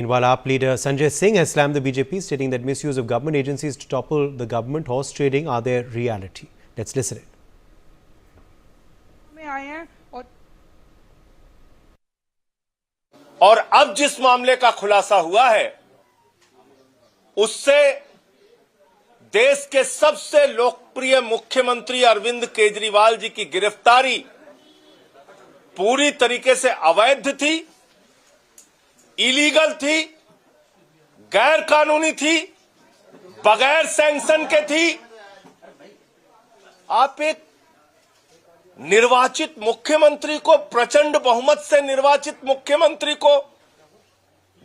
Meanwhile, AAP leader Sanjay Singh has slammed the BJP, stating that misuse of government agencies to topple the government, horse trading are their reality. Let's listen in. और अब जिस मामले का खुलासा हुआ है उससे देश के सबसे लोकप्रिय मुख्यमंत्री अरविंद केजरीवाल जी की गिरफ्तारी पूरी तरीके से अवैध थी, इलीगल थी, गैर कानूनी थी, बगैर सैंक्शन के थी। आप एक निर्वाचित मुख्यमंत्री को, प्रचंड बहुमत से निर्वाचित मुख्यमंत्री को,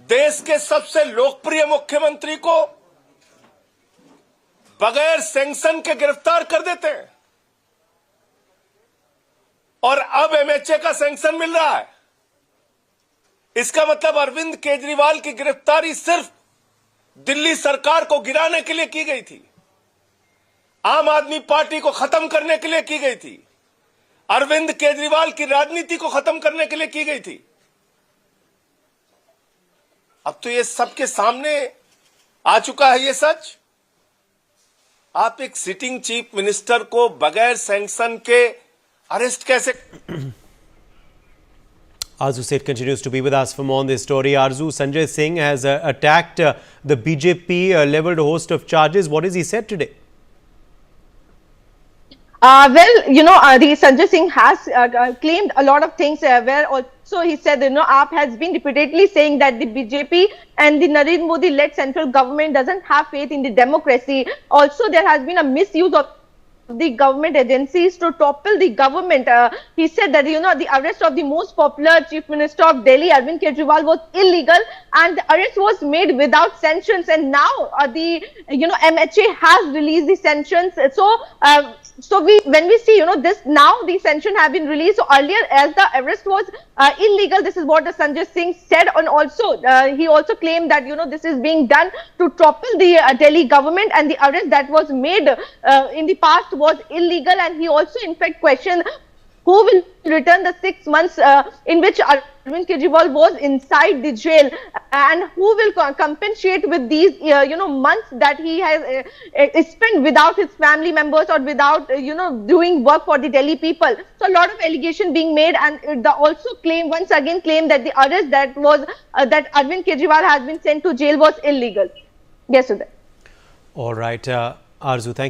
देश के सबसे लोकप्रिय मुख्यमंत्री को बगैर सैंक्शन के गिरफ्तार कर देते हैं और अब एमएचए का सैंक्शन मिल रहा है। इसका मतलब अरविंद केजरीवाल की गिरफ्तारी सिर्फ दिल्ली सरकार को गिराने के लिए की गई थी, आम आदमी पार्टी को खत्म करने के लिए की गई थी, अरविंद केजरीवाल की राजनीति को खत्म करने के लिए की गई थी। अब तो ये सबके सामने आ चुका है ये सच। आप एक सिटिंग चीफ मिनिस्टर को बगैर सैंक्शन के अरेस्ट कैसे? Arzu Seth continues to be with us for more on this story. Arzu, Sanjay Singh has attacked the BJP, leveled a host of charges. What has he said today? The Sanjay Singh has claimed a lot of things where also he said, AAP has been repeatedly saying that the BJP and the Narendra Modi-led central government doesn't have faith in the democracy. Also, there has been a misuse of the government agencies to topple the government. He said that, the arrest of the most popular Chief Minister of Delhi, Arvind Kejriwal, was illegal and the arrest was made without sanctions. And now the, MHA has released the sanctions. When we see, this now the sanctions have been released. So earlier, as the arrest was illegal, this is what the Sanjay Singh said. And also, he also claimed that, this is being done to topple the Delhi government, and the arrest that was made in the past was illegal. And he also, in fact, questioned who will return the 6 months in which Arvind Kejriwal was inside the jail, and who will compensate with these, months that he has spent without his family members or without, doing work for the Delhi people. So a lot of allegation being made, and the also once again claim that the arrest that was that Arvind Kejriwal has been sent to jail was illegal. Yes, Uday. All right, Arzu, thank you.